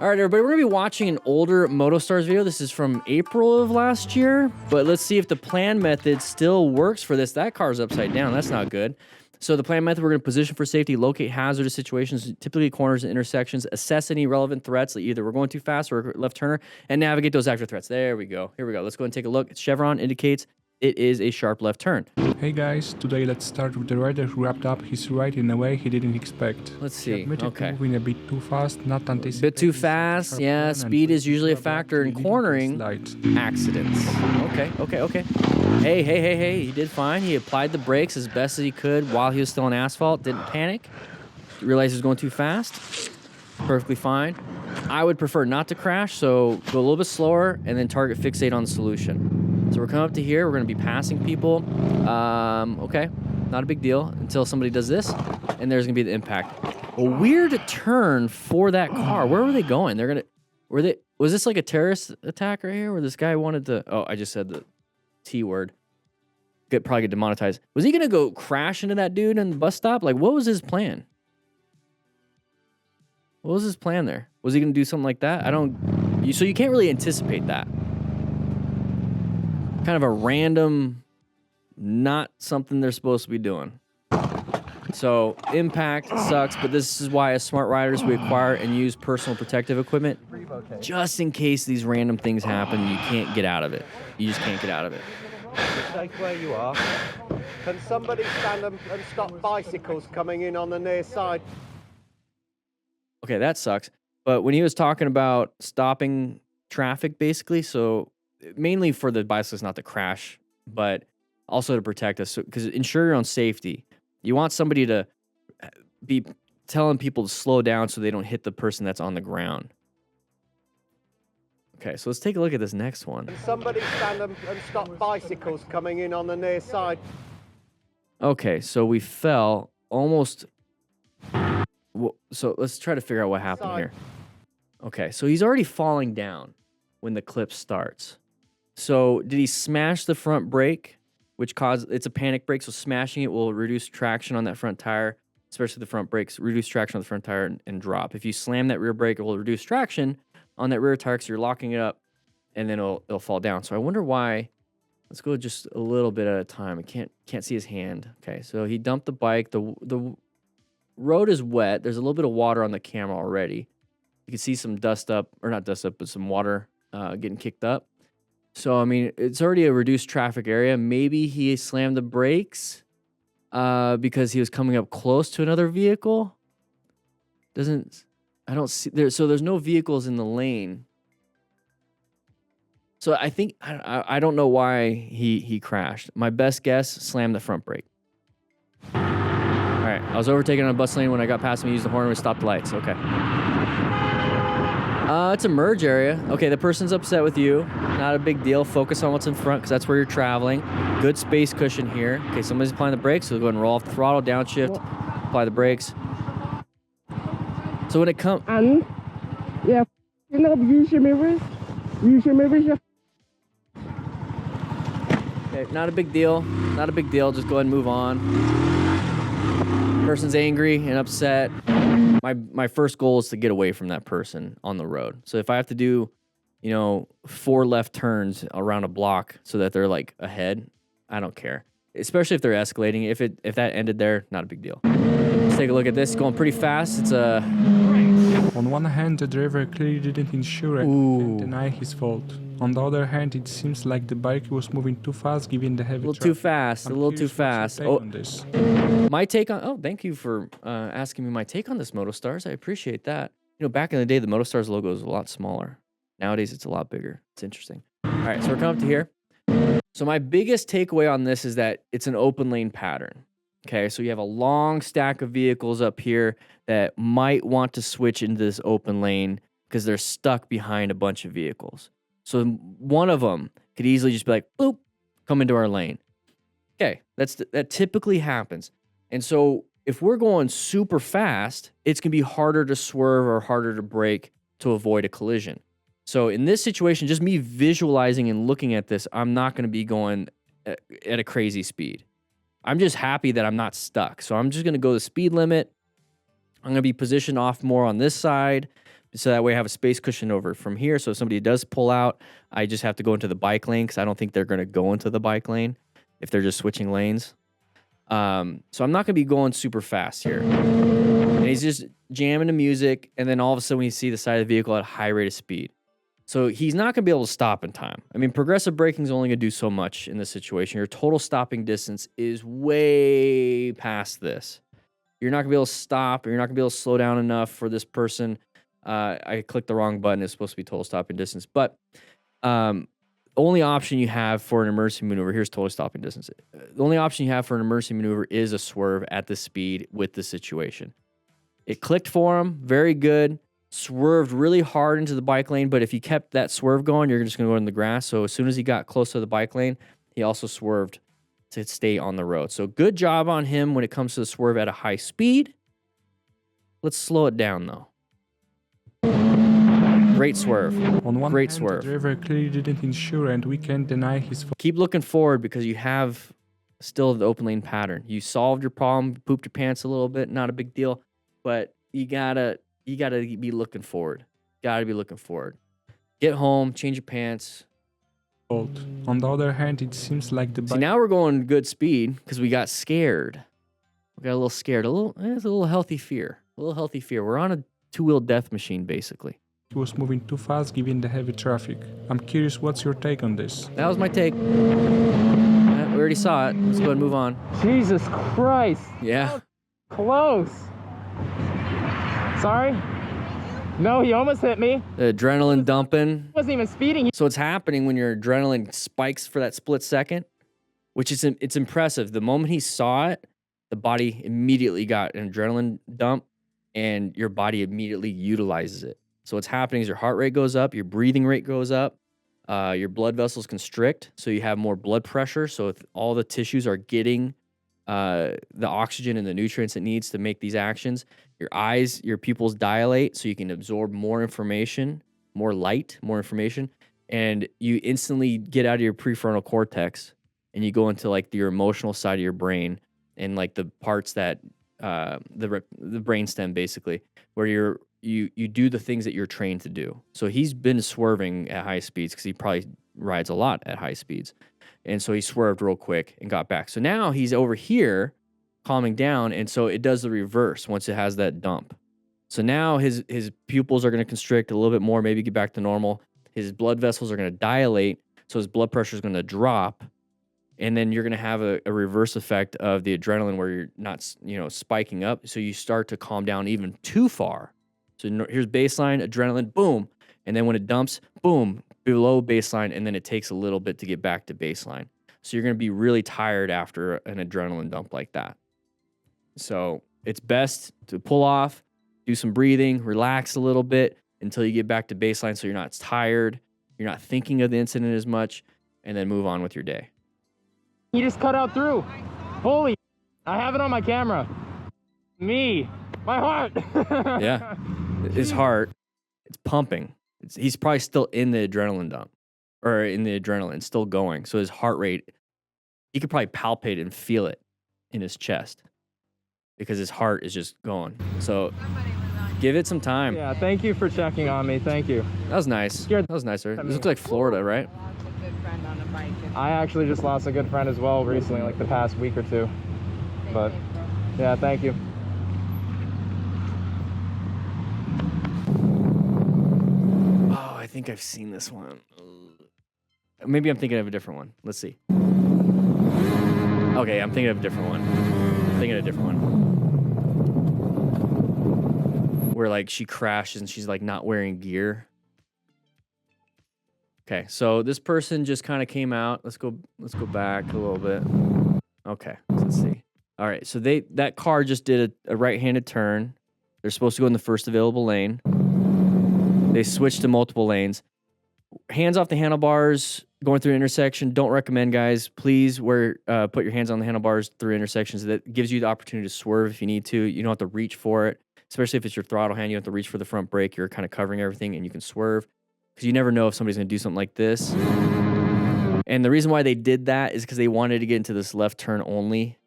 All right, everybody, we're gonna be watching an older MotoStars video. This is from April of last year, but let's see if the plan method still works for this. That car's upside down. That's not good. So the plan method, we're gonna position for safety, locate hazardous situations, typically corners and intersections, assess any relevant threats, like either we're going too fast or left turner, and navigate those active threats. There we go. Here we go. Let's go and take a look. Chevron indicates it is a sharp left turn. Hey guys, today let's start with the rider who wrapped up his ride in a way he didn't expect. Let's see. Okay. Moving a bit too fast, not anticipating. Bit too fast. Yeah, speed is usually a factor in cornering accidents. Okay. Hey. He did fine. He applied the brakes as best as he could while he was still on asphalt. Didn't panic. Realized he was going too fast. Perfectly fine. I would prefer not to crash, so go a little bit slower and then target fixate on the solution. So we're coming up to here. We're going to be passing people. Okay, not a big deal until somebody does this, and there's going to be the impact. A weird turn for that car. Where were they going? Was this like a terrorist attack right here where this guy wanted to... Oh, I just said the T word. Probably get demonetized. Was he going to go crash into that dude in the bus stop? Like, what was his plan? What was his plan there? Was he going to do something like that? So you can't really anticipate that. Kind of a random, not something they're supposed to be doing. So impact sucks, but this is why as smart riders we acquire and use personal protective equipment just in case these random things happen. You can't get out of it. You just can't get out of it. Safe where you are. Can somebody stand and stop bicycles coming in on the near side? Okay, that sucks. But when he was talking about stopping traffic, basically, so mainly for the bicyclists not to crash, but also to protect us, because ensure your own safety. You want somebody to be telling people to slow down so they don't hit the person that's on the ground. Okay, so let's take a look at this next one. Can somebody stand and stop bicycles coming in on the near side? Okay, so we fell almost... So let's try to figure out what happened here. Okay, so he's already falling down when the clip starts. So did he smash the front brake, which caused... It's a panic brake, so smashing it will reduce traction on that front tire, especially the front brakes, reduce traction on the front tire and drop. If you slam that rear brake, it will reduce traction on that rear tire because you're locking it up, and then it'll fall down. So I wonder why... Let's go just a little bit at a time. I can't see his hand. Okay, so he dumped the bike. The road is wet. There's a little bit of water on the camera already. You can see some dust up, or not dust up, but some water getting kicked up. So, I mean, it's already a reduced traffic area. Maybe he slammed the brakes because he was coming up close to another vehicle. I don't see there. So there's no vehicles in the lane. So I think, I don't know why he crashed. My best guess, slammed the front brake. All right, I was overtaken on a bus lane. When I got past him, he used the horn and we stopped the lights. Okay. It's a merge area. Okay, the person's upset with you. Not a big deal. Focus on what's in front because that's where you're traveling. Good space cushion here. Okay, somebody's applying the brakes, so we'll go ahead and roll off the throttle, downshift, apply the brakes. So when it comes... And, yeah, use your mirrors. Use your mirrors. Okay, not a big deal. Not a big deal. Just go ahead and move on. Person's angry and upset. My first goal is to get away from that person on the road. So if I have to do, 4 left turns around a block so that they're like ahead, I don't care. Especially if they're escalating. If that ended there, not a big deal. Let's take a look at this. It's going pretty fast. It's a... On one hand, the driver clearly didn't insure it and deny his fault. On the other hand, it seems like the bike was moving too fast given the heavy traffic. A little too fast. My take on... Oh, thank you for asking me my take on this MotoStars. I appreciate that. Back in the day, the MotoStars logo was a lot smaller. Nowadays, it's a lot bigger. It's interesting. All right, so we're coming up to here. So my biggest takeaway on this is that it's an open lane pattern. Okay, so you have a long stack of vehicles up here that might want to switch into this open lane because they're stuck behind a bunch of vehicles. So one of them could easily just be like, boop, come into our lane. Okay, that typically happens. And so if we're going super fast, it's going to be harder to swerve or harder to brake to avoid a collision. So in this situation, just me visualizing and looking at this, I'm not going to be going at a crazy speed. I'm just happy that I'm not stuck. So I'm just going to go the speed limit. I'm going to be positioned off more on this side. so that way I have a space cushion over from here. So if somebody does pull out, I just have to go into the bike lane because I don't think they're going to go into the bike lane if they're just switching lanes. So I'm not going to be going super fast here. And he's just jamming the music, and then all of a sudden we see the side of the vehicle at a high rate of speed. So he's not going to be able to stop in time. I mean, progressive braking is only going to do so much in this situation. Your total stopping distance is way past this. You're not going to be able to stop, or you're not going to be able to slow down enough for this person. I clicked the wrong button. It's supposed to be total stopping distance. But only option you have for an emergency maneuver, here's total stopping distance. The only option you have for an emergency maneuver is a swerve at this speed with the situation. It clicked for him, very good. Swerved really hard into the bike lane, but if you kept that swerve going, you're just going to go in the grass. So as soon as he got close to the bike lane, he also swerved to stay on the road. So good job on him when it comes to the swerve at a high speed. Let's slow it down, though. Great swerve. On one Great hand, swerve. the driver clearly didn't insure and we can't deny his fault. Keep looking forward because you have still the open lane pattern. You solved your problem, pooped your pants a little bit, not a big deal, but you gotta be looking forward. Gotta be looking forward. Get home, change your pants. On the other hand, it seems like the See, bike now we're going good speed because we got scared. We got a little scared. It's a little healthy fear. A little healthy fear. We're on a two-wheel death machine, basically. was moving too fast given the heavy traffic. I'm curious, what's your take on this? That was my take. We already saw it. Let's go ahead and move on. Jesus Christ. Yeah. Close. Sorry? No, he almost hit me. The adrenaline dumping. Wasn't even speeding. So what's happening when your adrenaline spikes for that split second, which is it's impressive. The moment he saw it, the body immediately got an adrenaline dump and your body immediately utilizes it. So what's happening is your heart rate goes up, your breathing rate goes up, your blood vessels constrict, so you have more blood pressure. So if all the tissues are getting the oxygen and the nutrients it needs to make these actions, your eyes, your pupils dilate so you can absorb more information, more light, more information, and you instantly get out of your prefrontal cortex and you go into like your emotional side of your brain and like the parts that the brainstem basically, where you do the things that you're trained to do. So he's been swerving at high speeds because he probably rides a lot at high speeds. And so he swerved real quick and got back. So now he's over here calming down. And so it does the reverse once it has that dump. So now his pupils are going to constrict a little bit more, maybe get back to normal. His blood vessels are going to dilate. So his blood pressure is going to drop. And then you're going to have a reverse effect of the adrenaline where you're not, spiking up. So you start to calm down even too far. So here's baseline, adrenaline, boom. And then when it dumps, boom, below baseline. And then it takes a little bit to get back to baseline. So you're going to be really tired after an adrenaline dump like that. So it's best to pull off, do some breathing, relax a little bit until you get back to baseline so you're not tired, you're not thinking of the incident as much, and then move on with your day. He just cut out through. Holy, I have it on my camera. Me, my heart. Yeah, his heart, it's pumping. He's probably still in the adrenaline dump, or in the adrenaline, still going. So his heart rate, he could probably palpate it and feel it in his chest because his heart is just going. So give it some time. Yeah, thank you for checking on me. Thank you. That was nice. That was nicer. This looks like Florida, right? I actually just lost a good friend as well recently, like the past week or two. But yeah, thank you. Oh, I think I've seen this one. Maybe I'm thinking of a different one. Let's see. Okay, I'm thinking of a different one. Where like she crashes and she's like not wearing gear. Okay, so this person just kind of came out. Let's go back a little bit. Okay, let's see. All right, so that car just did a right-handed turn. They're supposed to go in the first available lane. They switched to multiple lanes. Hands off the handlebars, going through an intersection. Don't recommend, guys. Please put your hands on the handlebars through intersections. That gives you the opportunity to swerve if you need to. You don't have to reach for it, especially if it's your throttle hand. You don't have to reach for the front brake. You're kind of covering everything, and you can swerve. Because you never know if somebody's going to do something like this. And the reason why they did that is because they wanted to get into this left turn only.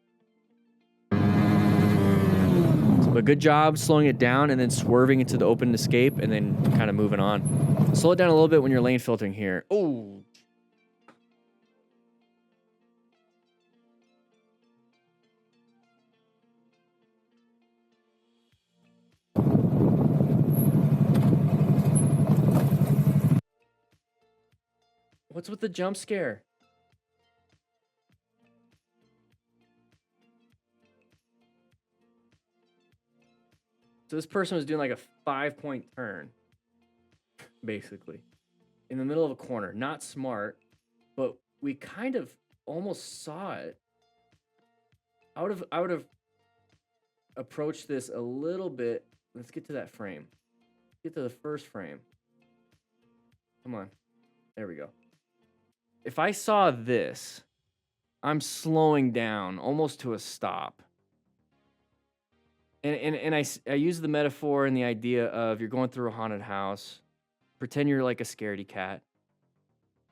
But good job slowing it down and then swerving into the open escape and then kind of moving on. Slow it down a little bit when you're lane filtering here. Oh. What's with the jump scare? So this person was doing like a 5-point turn, basically, in the middle of a corner. Not smart, but we kind of almost saw it. I would have approached this a little bit. Let's get to that frame. Get to the first frame. Come on. There we go. If I saw this, I'm slowing down almost to a stop. And I use the metaphor and the idea of you're going through a haunted house. Pretend you're like a scaredy cat,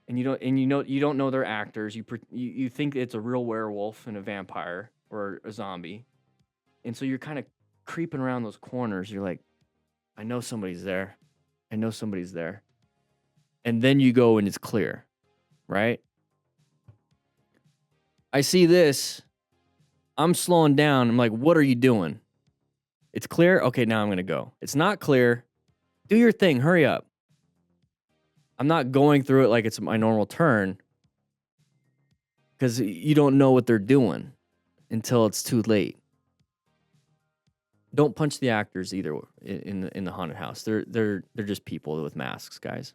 and you don't know they're actors. You think it's a real werewolf and a vampire or a zombie, and so you're kind of creeping around those corners. You're like, I know somebody's there. I know somebody's there. And then you go and it's clear, right? I see this. I'm slowing down. I'm like, what are you doing? It's clear? Okay, now I'm going to go. It's not clear. Do your thing. Hurry up. I'm not going through it like it's my normal turn because you don't know what they're doing until it's too late. Don't punch the actors either in the haunted house. They're just people with masks, guys.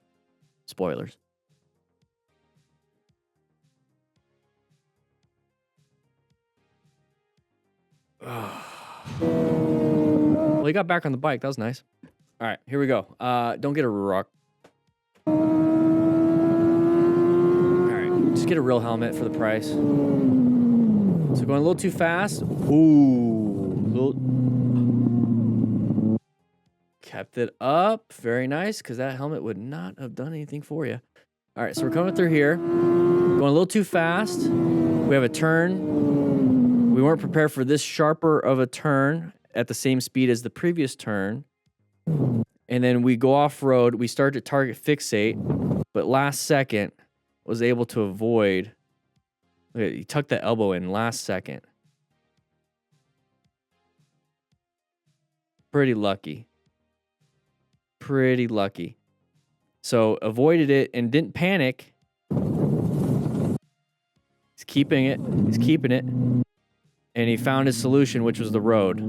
Spoilers. Well, he got back on the bike. That was nice. All right, here we go. Don't get a rock. All right, just get a real helmet for the price. So going a little too fast. Ooh. Kept it up. Very nice, because that helmet would not have done anything for you. All right, so we're coming through here. Going a little too fast. We have a turn. We weren't prepared for this sharper of a turn at the same speed as the previous turn. And then we go off-road. We start to target fixate, but last second was able to avoid. Look at, you tucked the elbow in last second. Pretty lucky. Pretty lucky. So avoided it and didn't panic. He's keeping it. He's keeping it. And he found his solution, which was the road.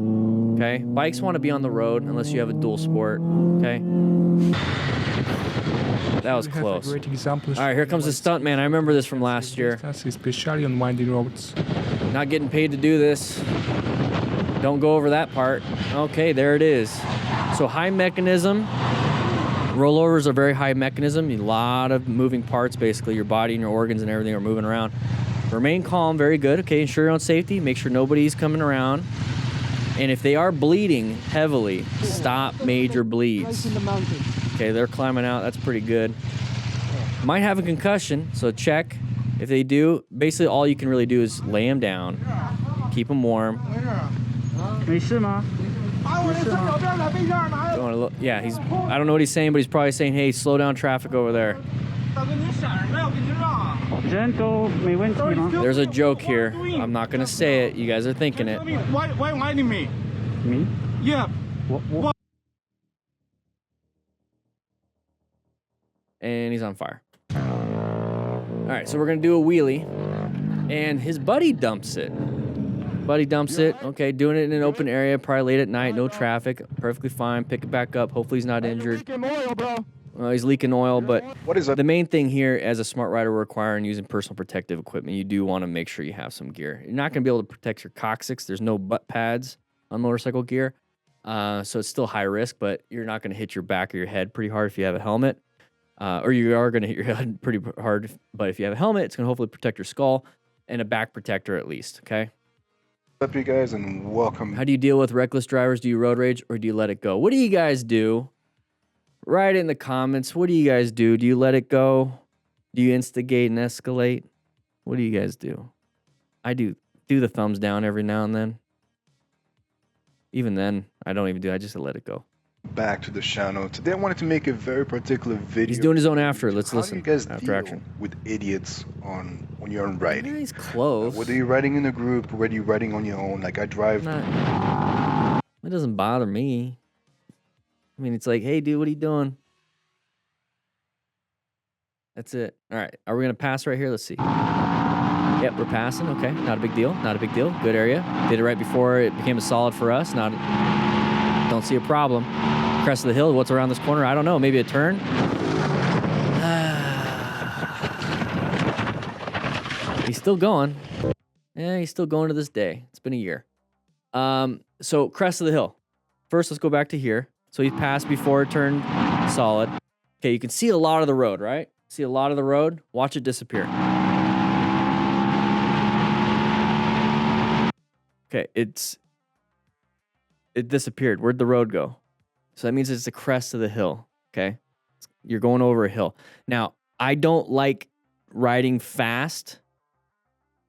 Okay? Bikes want to be on the road unless you have a dual sport. Okay? That was close. All right, here comes the stunt man. I remember this from last year. Especially on winding roads. Not getting paid to do this. Don't go over that part. Okay, there it is. So high mechanism. Rollovers are very high mechanism. A lot of moving parts, basically. Your body and your organs and everything are moving around. Remain calm, very good. Okay, ensure your own safety. Make sure nobody's coming around. And if they are bleeding heavily, stop major bleeds. Okay, they're climbing out. That's pretty good. Might have a concussion, so check. If they do, basically all you can really do is lay them down, keep them warm. Yeah, I don't know what he's saying, but he's probably saying, hey, slow down traffic over there. There's a joke here. I'm not going to say it. You guys are thinking it. Why whining me? Me? Yeah. What? And he's on fire. All right, so we're going to do a wheelie. And his buddy dumps it. Okay, doing it in an open area, probably late at night, no traffic, perfectly fine. Pick it back up. Hopefully he's not injured. He's leaking oil, but what is the main thing here as a smart rider requiring using personal protective equipment, you do want to make sure you have some gear. You're not going to be able to protect your coccyx. There's no butt pads on motorcycle gear, so it's still high risk, but you're not going to hit your back or your head pretty hard if you have a helmet, or you are going to hit your head pretty hard, but if you have a helmet, it's going to hopefully protect your skull and a back protector at least, okay? What's up, you guys, and welcome. How do you deal with reckless drivers? Do you road rage or do you let it go? What do you guys do? Write it in the comments. What do you guys do? Do you let it go? Do you instigate and escalate? What do you guys do? I do the thumbs down every now and then. Even then, I don't even do it. I just let it go. Back to the channel. Today I wanted to make a very particular video. He's doing his own after. Let's How listen. do you guys After deal action. with idiots when you're on riding? Yeah, he's close. Whether you're riding in a group, whether you're riding on your own. Like I drive. It doesn't bother me. I mean, it's like, hey, dude, what are you doing? That's it. All right. Are we going to pass right here? Let's see. Yep, we're passing. Okay. Not a big deal. Not a big deal. Good area. Did it right before it became a solid for us. Don't see a problem. Crest of the hill. What's around this corner? I don't know. Maybe a turn? He's still going. Yeah, he's still going to this day. It's been a year. So crest of the hill. First, let's go back to here. So he passed before it turned solid. Okay, you can see a lot of the road, right? See a lot of the road. Watch it disappear. Okay, it disappeared. Where'd the road go? So that means it's the crest of the hill, okay? You're going over a hill. Now, I don't like riding fast,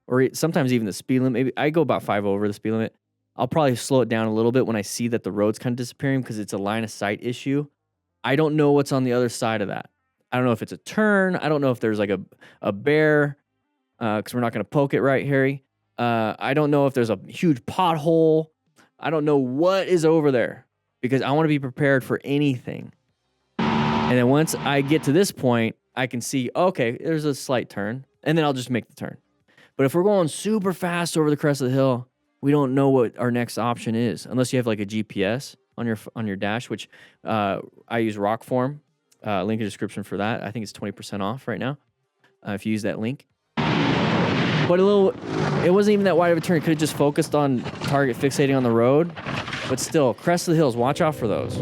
or sometimes even the speed limit. Maybe I go about 5 over the speed limit. I'll probably slow it down a little bit when I see that the road's kind of disappearing because it's a line of sight issue. I don't know what's on the other side of that. I don't know if it's a turn. I don't know if there's like a bear, because we're not going to poke it, right, Harry? I don't know if there's a huge pothole. I don't know what is over there because I want to be prepared for anything. And then once I get to this point, I can see, okay, there's a slight turn, and then I'll just make the turn. But if we're going super fast over the crest of the hill, we don't know what our next option is unless you have like a GPS on your dash, which I use Rockform. Link in the description for that. I think it's 20% off right now if you use that link. But it wasn't even that wide of a turn. It could have just focused on target fixating on the road. But still, crest of the hills, watch out for those.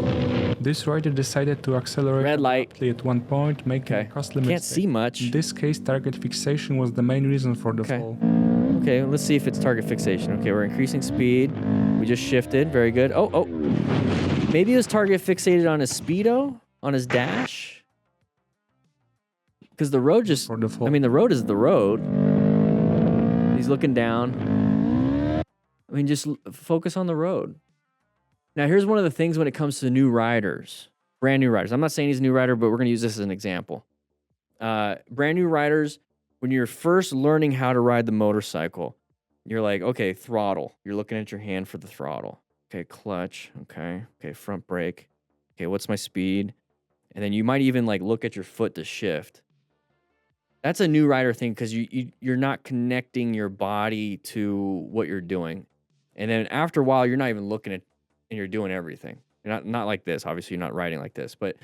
This rider decided to accelerate Red light. abruptly at one point, making a costly Can't mistake. see much. In this case, target fixation was the main reason for the fall. Okay, let's see if it's target fixation. Okay, we're increasing speed. We just shifted. Very good. Oh. Maybe it was target fixated on his speedo, on his dash. Because the road just, the road is the road. He's looking down. I mean, just focus on the road. Now, here's one of the things when it comes to new riders, brand new riders. I'm not saying he's a new rider, but we're going to use this as an example. Brand new riders, when you're first learning how to ride the motorcycle, you're like, okay, throttle. You're looking at your hand for the throttle. Okay, clutch. Okay, front brake. Okay, what's my speed? And then you might even like look at your foot to shift. That's a new rider thing because you're not connecting your body to what you're doing. And then after a while, you're not even looking at, and you're doing everything. You're not like this. Obviously, you're not riding like this, but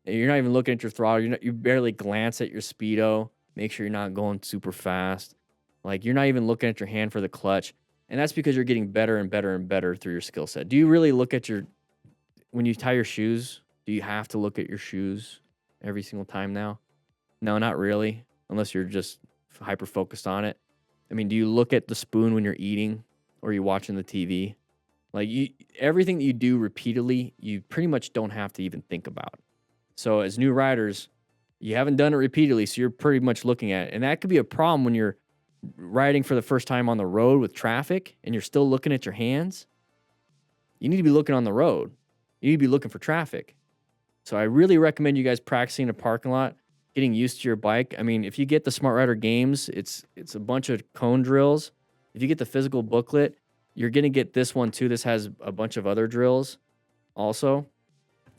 you're not even looking at your throttle. You barely glance at your speedo. Make sure you're not going super fast. Like you're not even looking at your hand for the clutch. And that's because you're getting better and better and better through your skill set. Do you really look at when you tie your shoes, do you have to look at your shoes every single time now? No, not really. Unless you're just hyper focused on it. I mean, do you look at the spoon when you're eating or are you watching the TV? Like everything that you do repeatedly, you pretty much don't have to even think about. So as new riders, you haven't done it repeatedly, so you're pretty much looking at it. And that could be a problem when you're riding for the first time on the road with traffic and you're still looking at your hands. You need to be looking on the road. You need to be looking for traffic. So I really recommend you guys practicing in a parking lot, getting used to your bike. I mean, if you get the Smart Rider games, it's a bunch of cone drills. If you get the physical booklet, you're going to get this one too. This has a bunch of other drills also.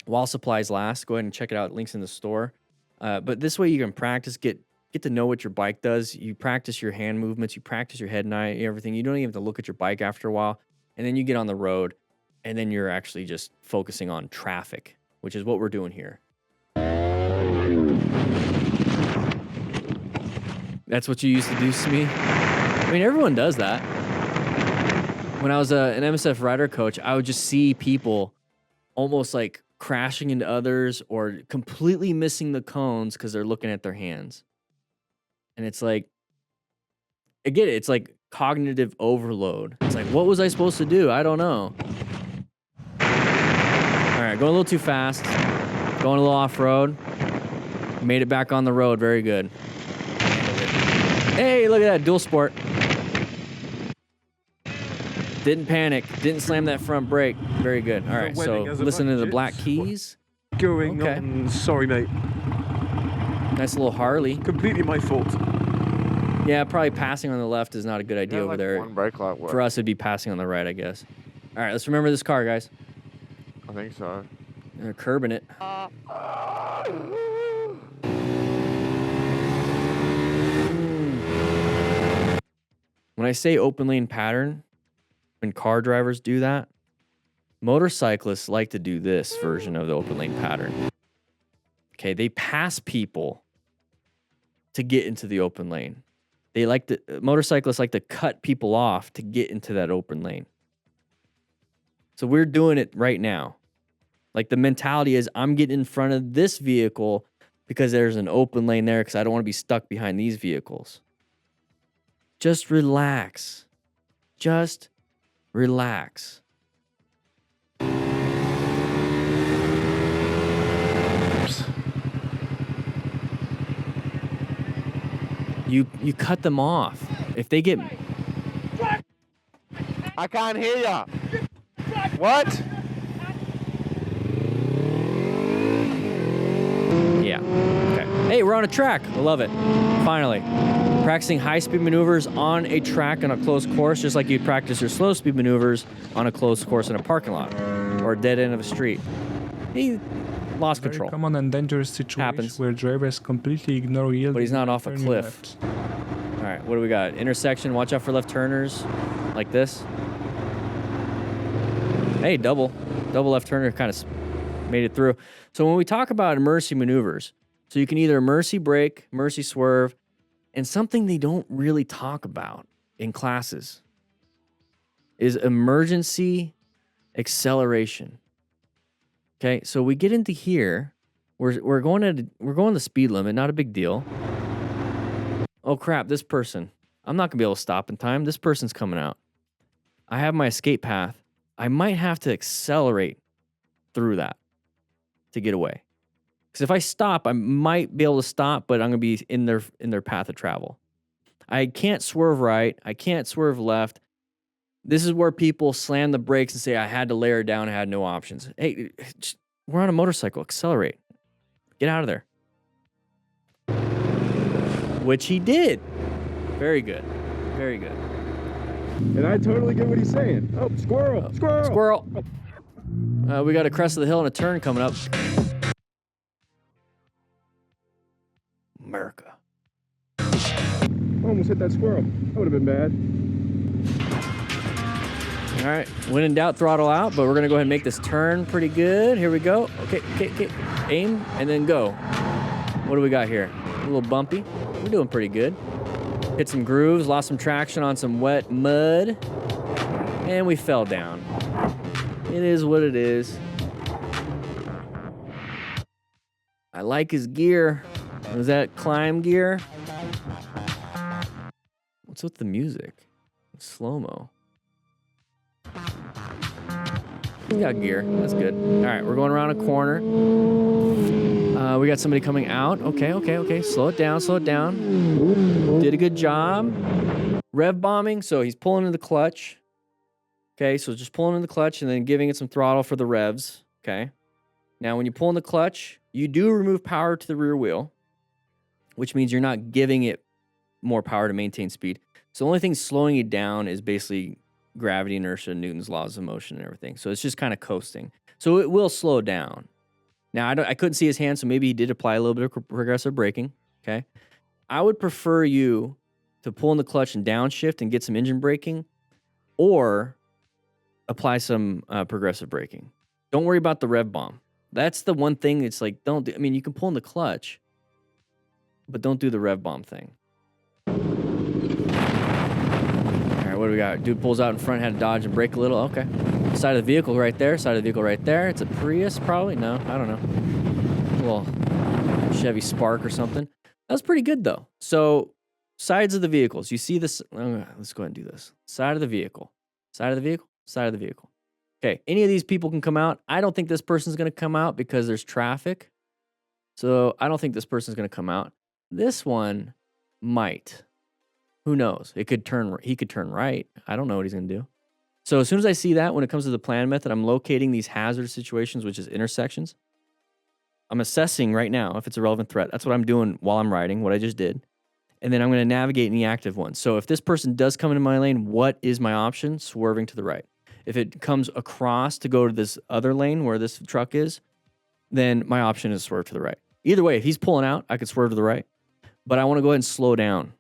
While supplies last, go ahead and check it out. Links in the store. But this way you can practice, get to know what your bike does. You practice your hand movements. You practice your head and eye, everything. You don't even have to look at your bike after a while. And then you get on the road, and then you're actually just focusing on traffic, which is what we're doing here. That's what you used to do, Smee? I mean, everyone does that. When I was an MSF rider coach, I would just see people almost like crashing into others or completely missing the cones because they're looking at their hands. And it's like, I get it. It's like cognitive overload. It's like, what was I supposed to do? I don't know. All right, going a little too fast. Going a little off-road. Made it back on the road. Very good. Hey, look at that. Dual sport. Didn't panic. Didn't slam that front brake. Very good. All right, so wedding as a listen to the budget. black keys. Going Okay. on. Sorry, mate. Nice little Harley. Completely my fault. Yeah, probably passing on the left is not a good idea over there. One brake light works. For us, it'd be passing on the right, I guess. All right, let's remember this car, guys. I think so. They're curbing it. When I say open lane pattern, when car drivers do that, motorcyclists like to do this version of the open lane pattern. Okay, they pass people to get into the open lane. Motorcyclists like to cut people off to get into that open lane. So we're doing it right now. Like the mentality is I'm getting in front of this vehicle because there's an open lane there because I don't want to be stuck behind these vehicles. Just relax. Just relax. You cut them off. If they get... I can't hear ya. What? Yeah. Okay. Hey, we're on a track. I love it. Finally. Practicing high-speed maneuvers on a track on a closed course, just like you'd practice your slow-speed maneuvers on a closed course in a parking lot or a dead end of a street. He lost Very control. common and dangerous situation Happens. where drivers completely ignore yield. But he's not off a turning cliff. left. All right, what do we got? Intersection, watch out for left turners, like this. Hey, double left turner kind of made it through. So when we talk about emergency maneuvers, so you can either emergency brake, emergency swerve, and something they don't really talk about in classes is emergency acceleration. Okay, so we get into here. We're going the speed limit, not a big deal. Oh crap, this person. I'm not gonna be able to stop in time. This person's coming out. I have my escape path. I might have to accelerate through that to get away. Because if I stop, I might be able to stop, but I'm gonna be in their path of travel. I can't swerve right. I can't swerve left. This is where people slam the brakes and say, I had to layer down, I had no options. Hey, we're on a motorcycle. Accelerate. Get out of there. Which he did. Very good. Very good. And I totally get what he's saying. Oh, squirrel! Squirrel! Squirrel. We got a crest of the hill and a turn coming up. America. Almost hit that squirrel. That would have been bad. All right, when in doubt, throttle out, but we're gonna go ahead and make this turn pretty good. Here we go. Okay. Aim and then go. What do we got here? A little bumpy. We're doing pretty good. Hit some grooves, lost some traction on some wet mud, and we fell down. It is what it is. I like his gear. Was that climb gear? What's with the music? Slow-mo. He's got gear. That's good. All right, we're going around a corner. We got somebody coming out. Okay. Slow it down. Did a good job. Rev bombing. So he's pulling in the clutch. Okay, so just pulling in the clutch and then giving it some throttle for the revs. Okay. Now, when you pull in the clutch, you do remove power to the rear wheel, which means you're not giving it more power to maintain speed. So the only thing slowing you down is basically gravity, inertia, Newton's laws of motion and everything. So it's just kind of coasting. So it will slow down. Now, I couldn't see his hand, so maybe he did apply a little bit of progressive braking, okay? I would prefer you to pull in the clutch and downshift and get some engine braking, or apply some progressive braking. Don't worry about the rev bomb. That's the one thing that's like, you can pull in the clutch, but don't do the rev bomb thing. What do we got? Dude pulls out in front, had to dodge and brake a little. Okay. Side of the vehicle right there. Side of the vehicle right there. It's a Prius, probably. No, I don't know. A little Chevy Spark or something. That's pretty good, though. So, sides of the vehicles. You see this? Let's go ahead and do this. Side of the vehicle. Side of the vehicle. Side of the vehicle. Okay. Any of these people can come out. I don't think this person's going to come out because there's traffic. So, I don't think this person's going to come out. This one might. Who knows? He could turn right. I don't know what he's going to do. So as soon as I see that, when it comes to the plan method, I'm locating these hazard situations, which is intersections. I'm assessing right now if it's a relevant threat. That's what I'm doing while I'm riding, what I just did. And then I'm going to navigate in the active one. So if this person does come into my lane, what is my option? Swerving to the right. If it comes across to go to this other lane where this truck is, then my option is swerve to the right. Either way, if he's pulling out, I could swerve to the right. But I want to go ahead and slow down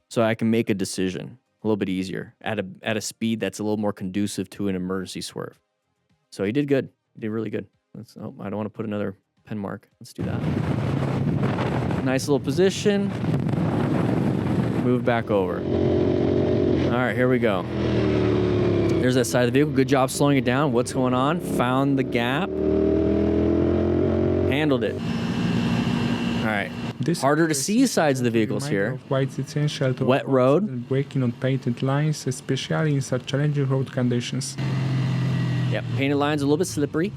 so I can make a decision a little bit easier at a speed that's a little more conducive to an emergency swerve. So he did good. He did really good. Oh, I don't want to put another pen mark. Let's do that. Nice little position. Move back over. All right, here we go. There's that side of the vehicle. Good job slowing it down. What's going on? Found the gap. Handled it. All right. Harder to see sides of the vehicles here. Why it's essential to Wet road. braking on painted lines, especially in such challenging road conditions. Yep, painted lines a little bit slippery.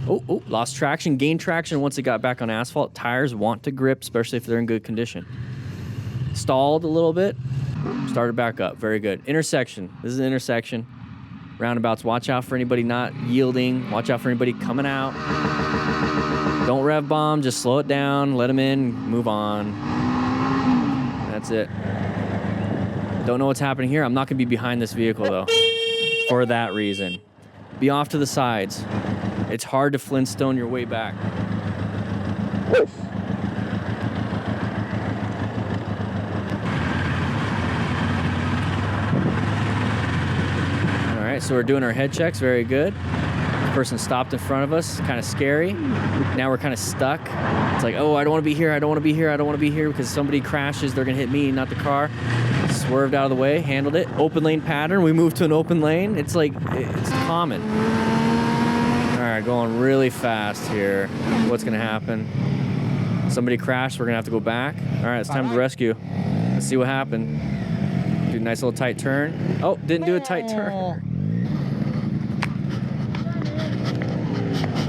Oh, lost traction, gained traction once it got back on asphalt. Tires want to grip, especially if they're in good condition. Stalled a little bit, started back up. Very good. Intersection. This is an intersection. Roundabouts, watch out for anybody not yielding. Watch out for anybody coming out. Don't rev bomb, just slow it down, let them in, move on. That's it. Don't know what's happening here. I'm not gonna be behind this vehicle though, for that reason. Be off to the sides. It's hard to Flintstone your way back. All right, so we're doing our head checks, very good. Person stopped in front of us, kind of scary. Now we're kind of stuck. It's like, oh, I don't want to be here, I don't want to be here, I don't want to be here, because somebody crashes, they're gonna hit me, not the car. Swerved out of the way, handled it. Open lane pattern, we moved to an open lane. It's like, it's common. All right, going really fast here. What's gonna happen? Somebody crashed, we're gonna have to go back. All right, it's time to rescue. Let's see what happened. Do a nice little tight turn. Oh, didn't do a tight turn.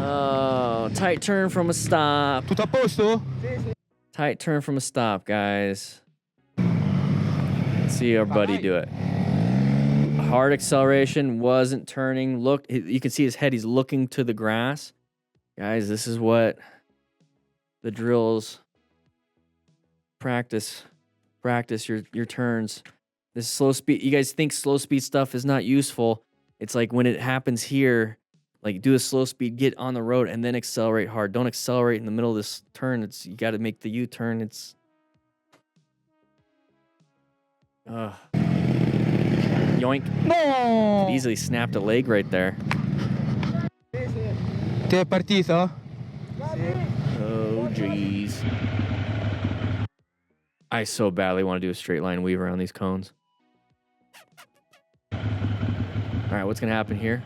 Oh, tight turn from a stop. Tutto a posto? Tight turn from a stop, guys. Let's see our buddy do it. Hard acceleration, wasn't turning. Look, you can see his head. He's looking to the grass. Guys, this is what the drills. Practice your turns. This slow speed. You guys think slow speed stuff is not useful. It's like when it happens here. Like do a slow speed, get on the road, and then accelerate hard. Don't accelerate in the middle of this turn. You got to make the U-turn. It's yoink. No! Could easily snapped a leg right there. Ti è partito? Oh, jeez. I so badly want to do a straight line weave around these cones. All right, what's going to happen here?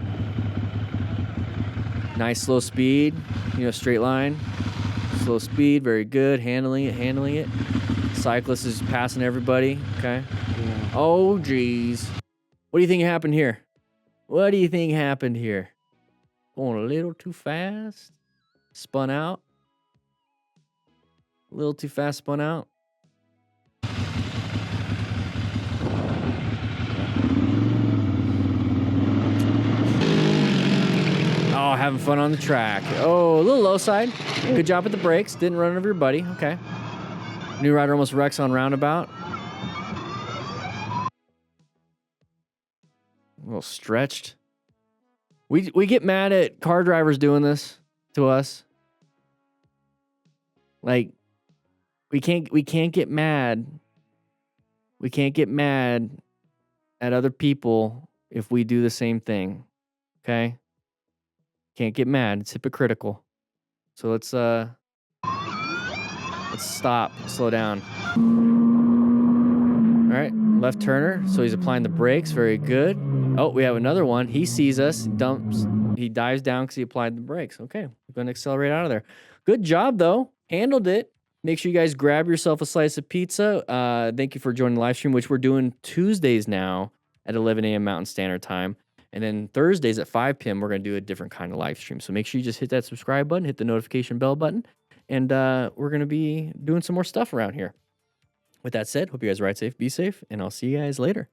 Nice slow speed, straight line. Slow speed, very good. Handling it. Cyclist is passing everybody, okay? Yeah. Oh, geez. What do you think happened here? Going a little too fast. Spun out. A little too fast, spun out. Oh, having fun on the track. Oh, a little low side. Good job with the brakes. Didn't run over your buddy. Okay. New rider almost wrecks on roundabout. A little stretched. We get mad at car drivers doing this to us. Like, we can't get mad. We can't get mad at other people if we do the same thing. Okay? Can't get mad. It's hypocritical. So let's stop. Slow down. All right, left turner. So he's applying the brakes. Very good. Oh, we have another one. He sees us, dumps. He dives down because he applied the brakes. Okay, we're going to accelerate out of there. Good job, though. Handled it. Make sure you guys grab yourself a slice of pizza. Thank you for joining the live stream, which we're doing Tuesdays now at 11 a.m. Mountain Standard Time. And then Thursdays at 5 p.m., we're going to do a different kind of live stream. So make sure you just hit that subscribe button, hit the notification bell button, and we're going to be doing some more stuff around here. With that said, hope you guys ride safe, be safe, and I'll see you guys later.